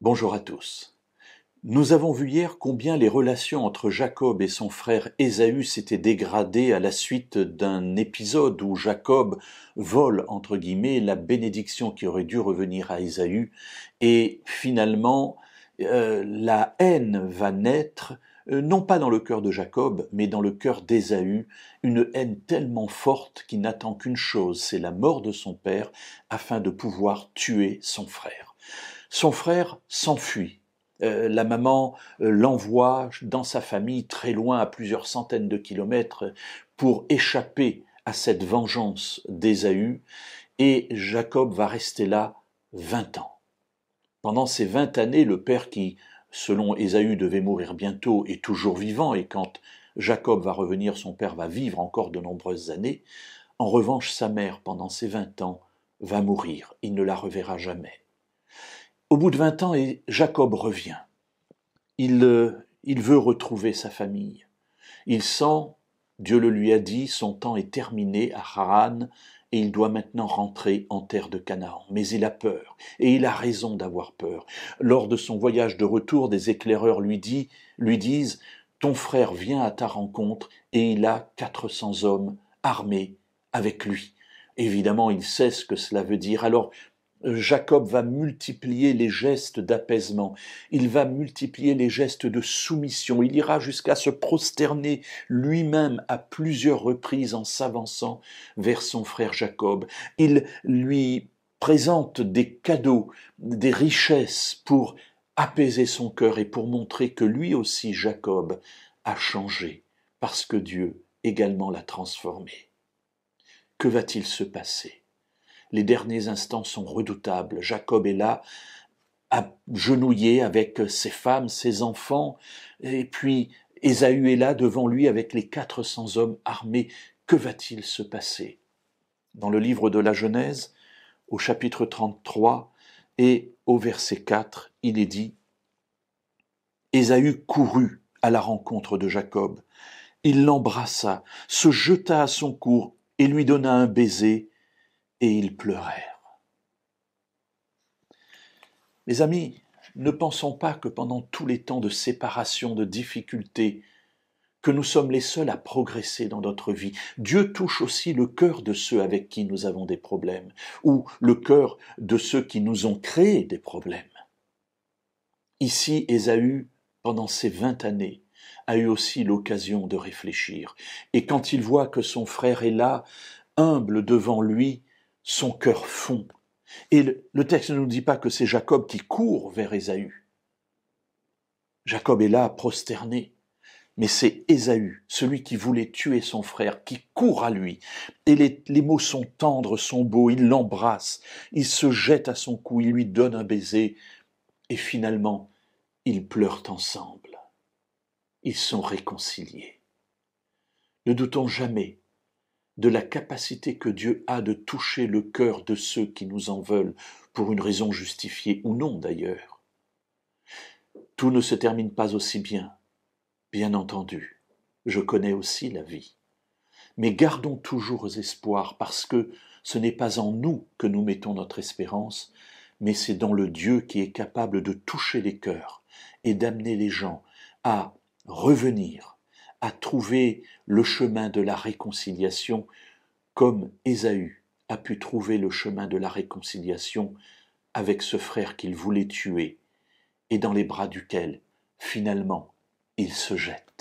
Bonjour à tous. Nous avons vu hier combien les relations entre Jacob et son frère Ésaü s'étaient dégradées à la suite d'un épisode où Jacob vole, entre guillemets, la bénédiction qui aurait dû revenir à Ésaü, et finalement la haine va naître, non pas dans le cœur de Jacob, mais dans le cœur d'Ésaü, une haine tellement forte qui n'attend qu'une chose, c'est la mort de son père, afin de pouvoir tuer son frère. Son frère s'enfuit. La maman l'envoie dans sa famille très loin, à plusieurs centaines de kilomètres, pour échapper à cette vengeance d'Ésaü, et Jacob va rester là 20 ans. Pendant ces 20 années, le père qui, selon Ésaü, devait mourir bientôt, est toujours vivant, et quand Jacob va revenir, son père va vivre encore de nombreuses années. En revanche, sa mère, pendant ces 20 ans, va mourir. Il ne la reverra jamais. Au bout de 20 ans, Jacob revient. Il veut retrouver sa famille. Il sent, Dieu le lui a dit, son temps est terminé à Haran et il doit maintenant rentrer en terre de Canaan. Mais il a peur, et il a raison d'avoir peur. Lors de son voyage de retour, des éclaireurs lui disent « Ton frère vient à ta rencontre et il a 400 hommes armés avec lui. » Évidemment, il sait ce que cela veut dire. Alors, Jacob va multiplier les gestes d'apaisement, il va multiplier les gestes de soumission, il ira jusqu'à se prosterner lui-même à plusieurs reprises en s'avançant vers son frère Jacob. Il lui présente des cadeaux, des richesses pour apaiser son cœur et pour montrer que lui aussi, Jacob, a changé, parce que Dieu également l'a transformé. Que va-t-il se passer ? Les derniers instants sont redoutables. Jacob est là, agenouillé avec ses femmes, ses enfants, et puis Ésaü est là devant lui avec les 400 hommes armés. Que va-t-il se passer ? Dans le livre de la Genèse, au chapitre 33 et au verset 4, il est dit « Ésaü courut à la rencontre de Jacob. Il l'embrassa, se jeta à son cou et lui donna un baiser, et ils pleurèrent. » Mes amis, ne pensons pas que pendant tous les temps de séparation, de difficultés, que nous sommes les seuls à progresser dans notre vie. Dieu touche aussi le cœur de ceux avec qui nous avons des problèmes, ou le cœur de ceux qui nous ont créé des problèmes. Ici, Ésaü, pendant ces 20 années, a eu aussi l'occasion de réfléchir. Et quand il voit que son frère est là, humble devant lui, son cœur fond. Et le texte ne nous dit pas que c'est Jacob qui court vers Ésaü. Jacob est là, prosterné. Mais c'est Ésaü, celui qui voulait tuer son frère, qui court à lui. Et les mots sont tendres, sont beaux, il l'embrasse, il se jette à son cou, il lui donne un baiser. Et finalement, ils pleurent ensemble. Ils sont réconciliés. Ne doutons jamais de la capacité que Dieu a de toucher le cœur de ceux qui nous en veulent, pour une raison justifiée ou non d'ailleurs. Tout ne se termine pas aussi bien, bien entendu. Je connais aussi la vie. Mais gardons toujours espoir, parce que ce n'est pas en nous que nous mettons notre espérance, mais c'est dans le Dieu qui est capable de toucher les cœurs et d'amener les gens à revenir, à trouver le chemin de la réconciliation, comme Ésaü a pu trouver le chemin de la réconciliation avec ce frère qu'il voulait tuer et dans les bras duquel, finalement, il se jette.